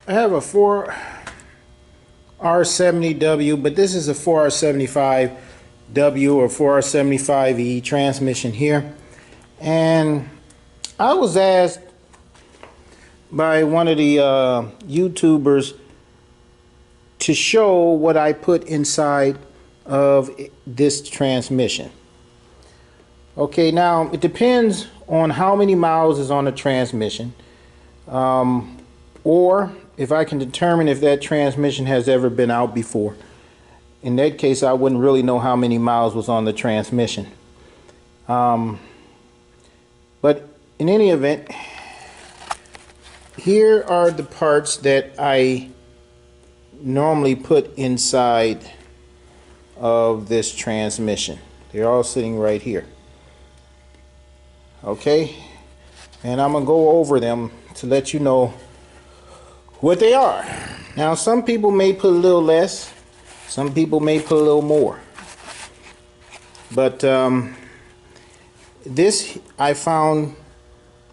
I have a 4R70W, but this is a 4R75W or 4R75E transmission here. And I was asked by one of the YouTubers to show what I put inside of this transmission. Okay, now it depends on how many miles is on the transmission, or if I can determine if that transmission has ever been out before. In that case, I wouldn't really know how many miles was on the transmission. But in any event, here are the parts that I normally put inside of this transmission. They're all sitting right here. Okay, and I'm gonna go over them to let you know what they are. Now, some people may put a little less, some people may put a little more, but this I found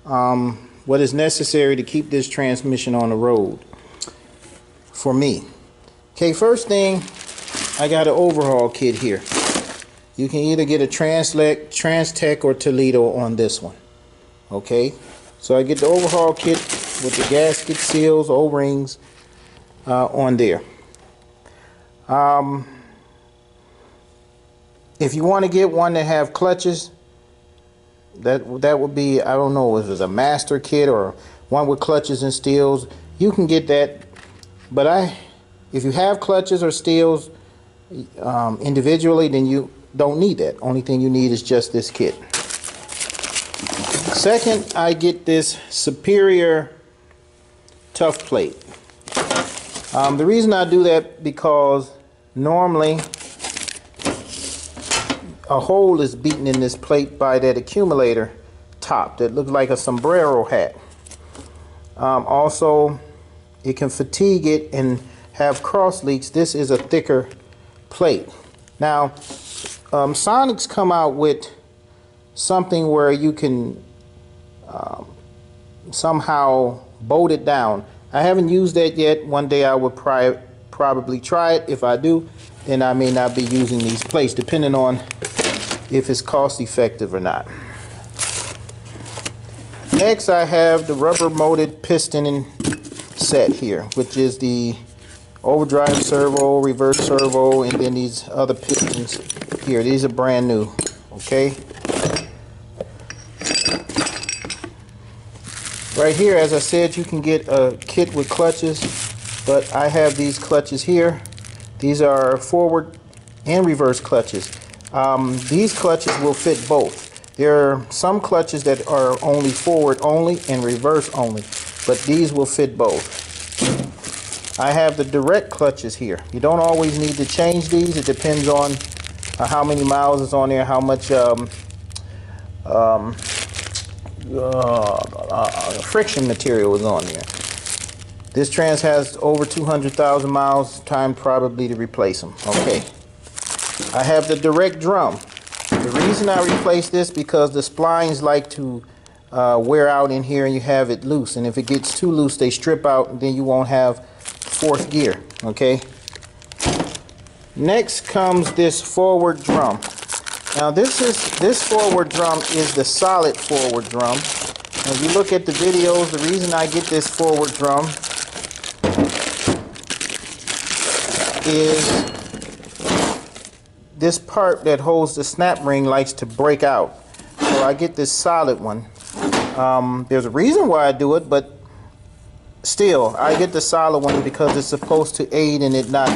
what is necessary to keep this transmission on the road for me. Okay, first thing, I got an overhaul kit here. You can either get a Trans-Tech or Toledo on this one. Okay, so I get the overhaul kit with the gasket seals, O-rings on there. If you want to get one that have clutches, that would be, I don't know if it's a master kit or one with clutches and steels, you can get that. But if you have clutches or steels individually, then you don't need that. Only thing you need is just this kit. Second, I get this Superior tough plate. The reason I do that because normally a hole is beaten in this plate by that accumulator top that looks like a sombrero hat. Also, it can fatigue it and have cross leaks. This is a thicker plate. Now, Sonic's come out with something where you can somehow bolt it down. I haven't used that yet. One day I would probably try it. If I do, then I may not be using these plates, depending on if it's cost effective or not. Next, I have the rubber molded piston set here, which is the overdrive servo, reverse servo, and then these other pistons here. These are brand new. Okay, right here, as I said, you can get a kit with clutches, but I have these clutches here. These are forward and reverse clutches. These clutches will fit both. There are some clutches that are only forward only and reverse only, but these will fit both. I have the direct clutches here. You don't always need to change these. It depends on how many miles is on there, how much friction material is on there. This trans has over 200,000 miles. Time probably to replace them. Okay. I have the direct drum. The reason I replace this because the splines like to wear out in here and you have it loose, and if it gets too loose they strip out and then you won't have fourth gear. Okay. Next comes this forward drum. Now this forward drum is the solid forward drum. If you look at the videos, the reason I get this forward drum is this part that holds the snap ring likes to break out. So I get this solid one. There's a reason why I do it, but still, I get the solid one because it's supposed to aid in it not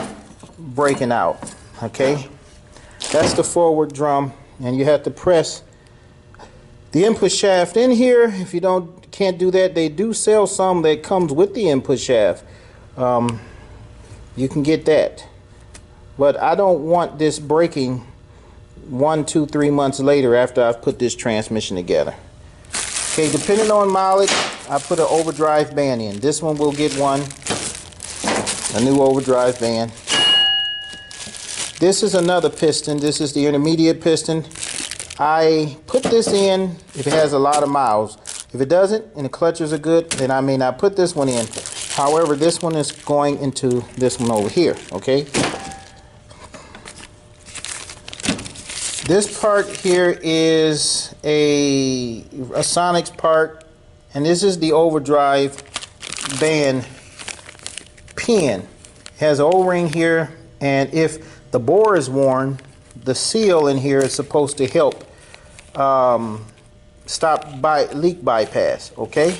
breaking out. Okay? That's the forward drum, and you have to press the input shaft in here. If you can't do that, they do sell some that comes with the input shaft. You can get that. But I don't want this breaking 1, 2, 3 months later after I've put this transmission together. Okay, depending on mileage, I put an overdrive band in. This one will get one, a new overdrive band. This is another piston. This is the intermediate piston. I put this in if it has a lot of miles. If it doesn't and the clutches are good, then I may not put this one in. However, this one is going into this one over here, okay? This part here is a Sonics part, and this is the Overdrive Band Pin. It has an O-ring here, and if the bore is worn, the seal in here is supposed to help stop leak bypass, okay?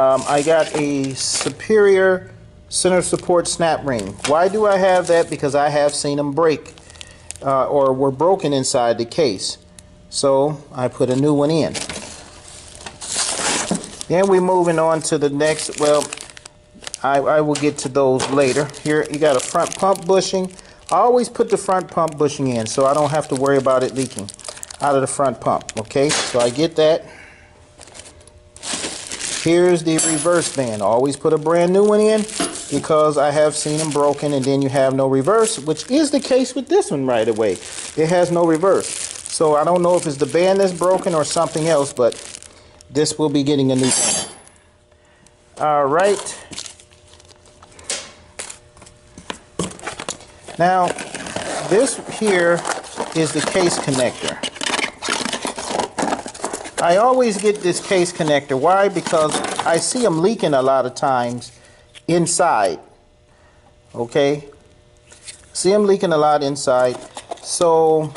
I got a Superior center support snap ring. Why do I have that? Because I have seen them break or were broken inside the case. So I put a new one in. Then we're moving on to the next. Well, I will get to those later. Here you got a front pump bushing. I always put the front pump bushing in so I don't have to worry about it leaking out of the front pump. Okay, so I get that. Here's the reverse band. Always put a brand new one in because I have seen them broken and then you have no reverse, which is the case with this one right away. It has no reverse. So I don't know if it's the band that's broken or something else, but this will be getting a new band. All right. Now, this here is the case connector. I always get this case connector. Why? Because I see them leaking a lot of times inside. Okay? See them leaking a lot inside. So,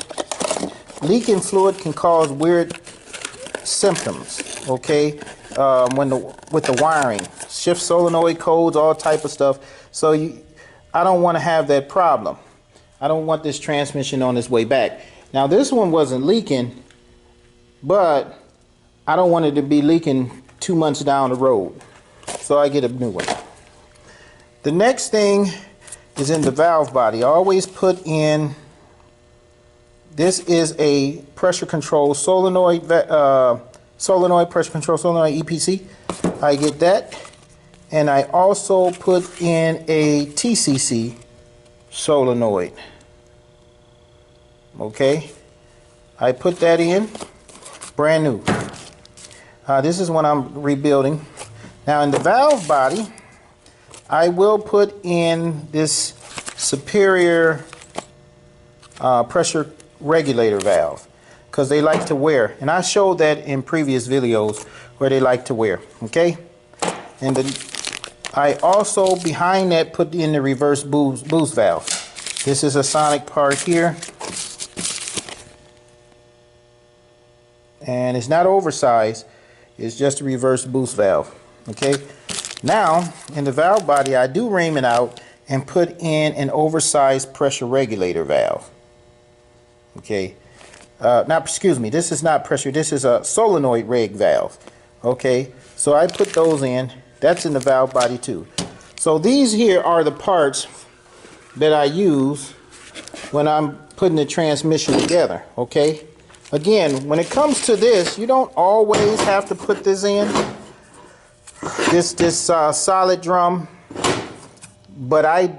leaking fluid can cause weird symptoms. Okay? With the wiring. Shift solenoid codes, all type of stuff. So, I don't want to have that problem. I don't want this transmission on its way back. Now, this one wasn't leaking, but I don't want it to be leaking 2 months down the road, so I get a new one. The next thing is in the valve body. I always put in, this is a pressure control solenoid, pressure control solenoid EPC. I get that, and I also put in a TCC solenoid. Okay, I put that in, brand new. This is what I'm rebuilding. Now in the valve body, I will put in this Superior pressure regulator valve because they like to wear. And I showed that in previous videos where they like to wear. Okay? And I also, behind that, put in the reverse boost valve. This is a Sonic part here. And it's not oversized. It's just a reverse boost valve. Okay, now in the valve body I do ream it out and put in an oversized pressure regulator valve. Okay, excuse me, this is not pressure, this is a solenoid reg valve. Okay, so I put those in. That's in the valve body too. So these here are the parts that I use when I'm putting the transmission together. Okay, again, when it comes to this, you don't always have to put this in, this solid drum, but I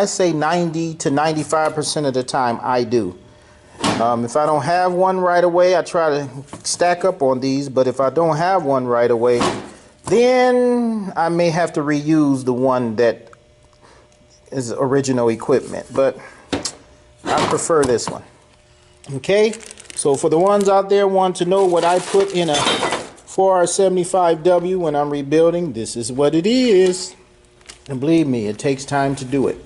say 90 to 95% of the time I do. If I don't have one right away, I try to stack up on these, but if I don't have one right away, then I may have to reuse the one that is original equipment, but I prefer this one. Okay, so for the ones out there want to know what I put in a 4R75W when I'm rebuilding, this is what it is. And believe me, it takes time to do it.